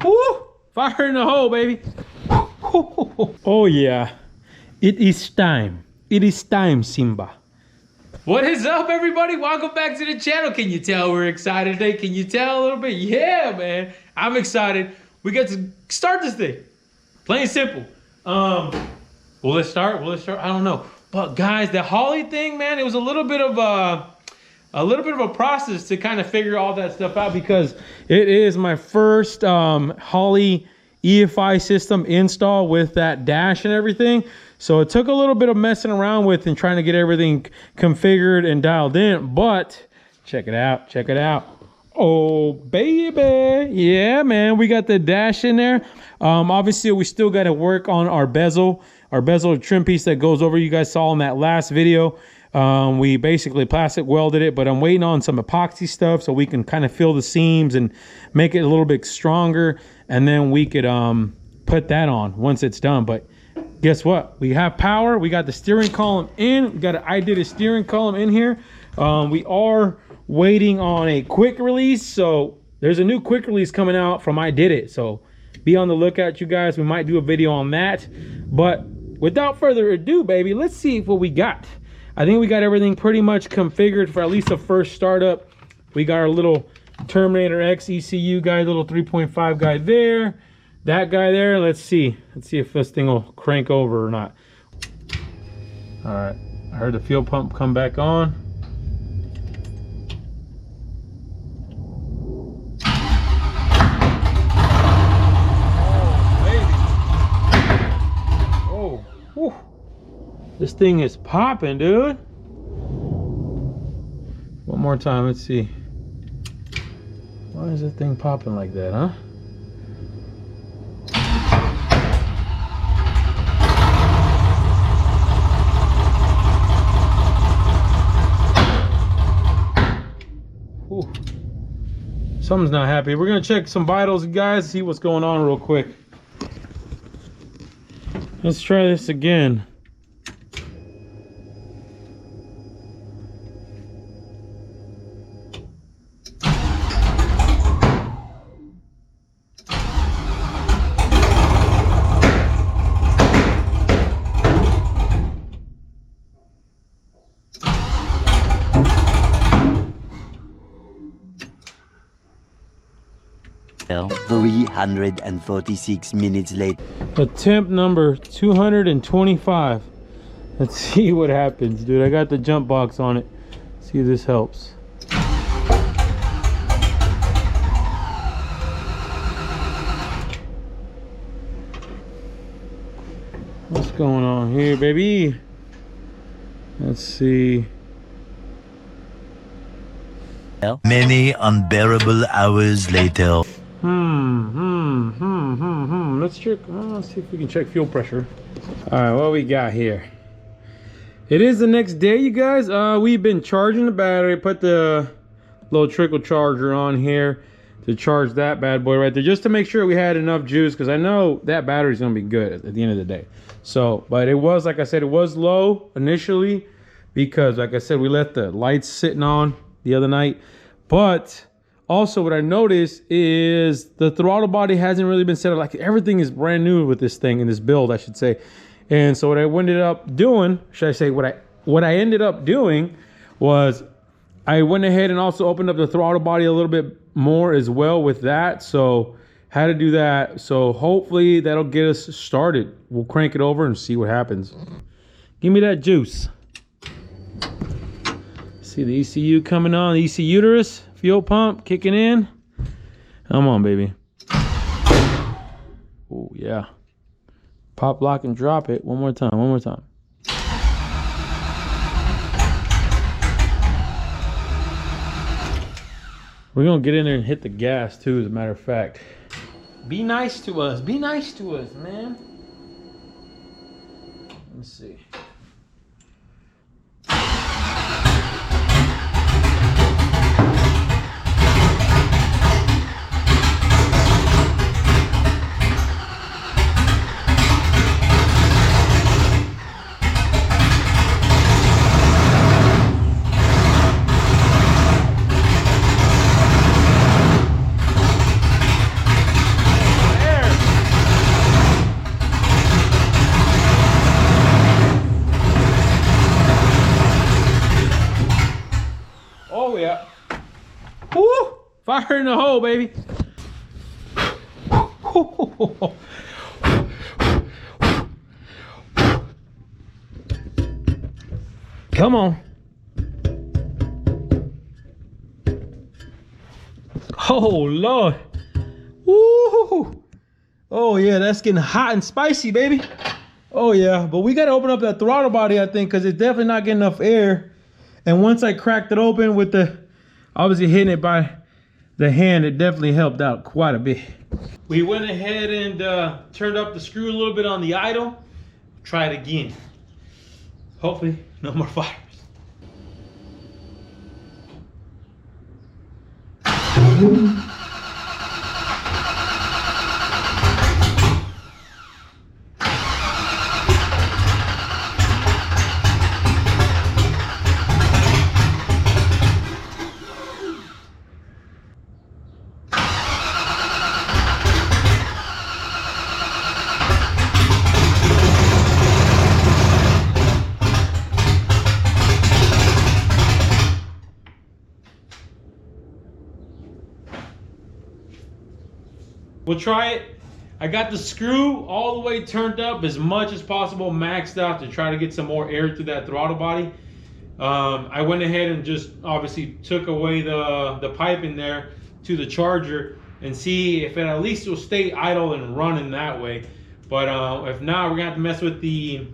Woo! Fire in the hole, baby. Oh yeah, it is time. It is time, Simba. What is up, everybody? Welcome back to the channel. Can you tell we're excited today? Can you tell a little bit? Yeah, man. I'm excited. We got to start this thing. Plain and simple. Will it start? I don't know. But guys, the Holley thing, man, it was a little bit of a process to kind of figure all that stuff out, because it is my first Holley EFI system install with that dash and everything. So it took a little bit of messing around with and trying to get everything configured and dialed in, but check it out, check it out. Oh baby, yeah man, we got the dash in there. Obviously we still got to work on our bezel trim piece that goes over. You guys saw in that last video. We basically plastic welded it, but I'm waiting on some epoxy stuff so we can kind of fill the seams and make it a little bit stronger, and then we could put that on once it's done. But guess what? We have power. We got the steering column in. We got I did a steering column in here. We are waiting on a quick release, so there's a new quick release coming out from I Did It, so be on the lookout, you guys. We might do a video on that, but without further ado, baby, let's see what we got. I think we got everything pretty much configured for at least the first startup. We got our little Terminator X ECU guy, little 3.5 guy there, that guy there. Let's see if this thing will crank over or not. All right, I heard the fuel pump come back on. Oh, baby. Oh, whew. This thing is popping, dude. One more time, let's see. Why is this thing popping like that, huh? Whew. Something's not happy. We're gonna check some vitals, guys, see what's going on real quick. Let's try this again. Well, 346 minutes later. Attempt number 225. Let's see what happens, dude. I got the jump box on it. See if this helps. What's going on here, baby? Let's see. Many unbearable hours later. Let's check. Let's see if we can check fuel pressure. All right, what we got here? It is the next day, you guys. We've been charging the battery. Put the little trickle charger on here to charge that bad boy right there, just to make sure we had enough juice, because I know that battery's gonna be good at the end of the day. So, but it was, like I said, it was low initially because, like I said, we left the lights sitting on the other night. But also what I noticed is the throttle body hasn't really been set up. Like, everything is brand new with this thing, in this build, I should say. And so what I ended up doing, should I say what I ended up doing was I went ahead and also opened up the throttle body a little bit more as well with that. So had to do that. So hopefully that'll get us started. We'll crank it over and see what happens. Give me that juice. See the ECU coming on, the ECU uterus, fuel pump kicking in. Come on, baby. Oh, yeah. Pop, lock, and drop it. One more time, one more time. We're gonna get in there and hit the gas too, as a matter of fact. Be nice to us. Be nice to us, man. Let's see. Fire in the hole, baby. Come on. Oh, Lord. Woo. Oh, yeah, that's getting hot and spicy, baby. Oh, yeah, but we got to open up that throttle body, I think, because it's definitely not getting enough air. And once I cracked it open with the, obviously hitting it by the hand, it definitely helped out quite a bit. We went ahead and turned up the screw a little bit on the idle. Try it again. Hopefully, no more fires. We'll try it. I got the screw all the way turned up as much as possible, maxed out to try to get some more air through that throttle body. I went ahead and just obviously took away the pipe in there to the charger and see if it at least will stay idle and running that way. But if not, we're gonna have to mess with the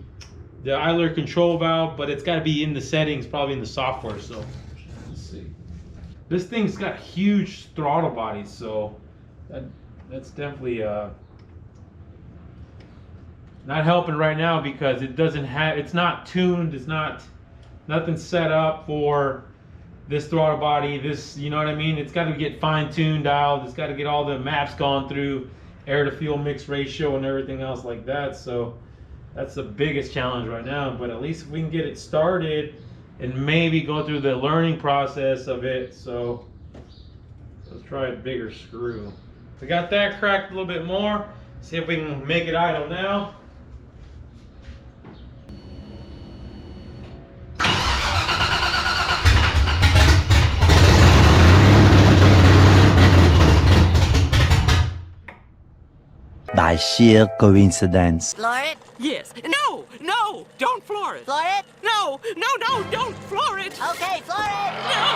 idler control valve, but it's gotta be in the settings, probably in the software. So let's see. This thing's got huge throttle bodies, so that's definitely not helping right now because it doesn't have, it's not tuned, it's nothing set up for this throttle body, this, you know what I mean? It's got to get fine-tuned out, it's got to get all the maps gone through, air to fuel mix ratio and everything else like that. So that's the biggest challenge right now, but at least if we can get it started and maybe go through the learning process of it. So let's try a bigger screw. We got that cracked a little bit more. See if we can make it idle now. By sheer coincidence. Floor it? Yes. No, no, don't floor it. Floor it? No, no, no, don't floor it. Okay, floor it. No.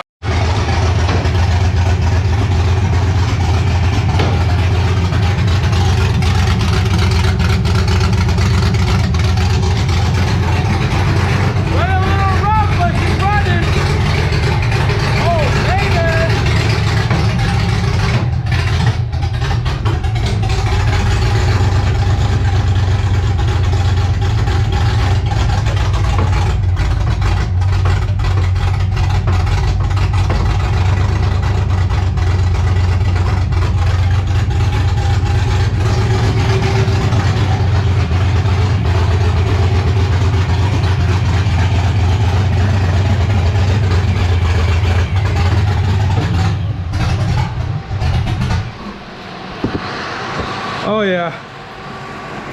Oh yeah,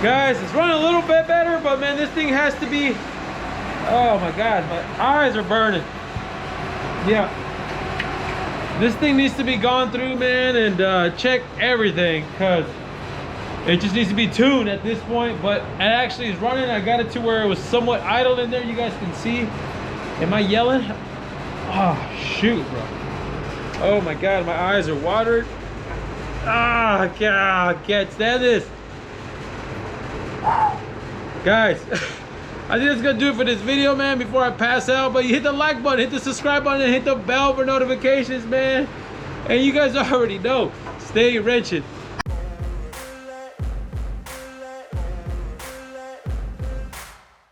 guys, it's running a little bit better, but man, this thing has to be, oh my god, my eyes are burning. Yeah, this thing needs to be gone through, man, and check everything, because it just needs to be tuned at this point. But it actually is running. I got it to where it was somewhat idle in there, you guys can see. Am I yelling? Oh shoot, bro. Oh my god, my eyes are watered. Ah, I can't stand this. Guys, I think that's gonna do it for this video, man, before I pass out. But you hit the like button, hit the subscribe button, and hit the bell for notifications, man. And you guys already know, stay wrenching.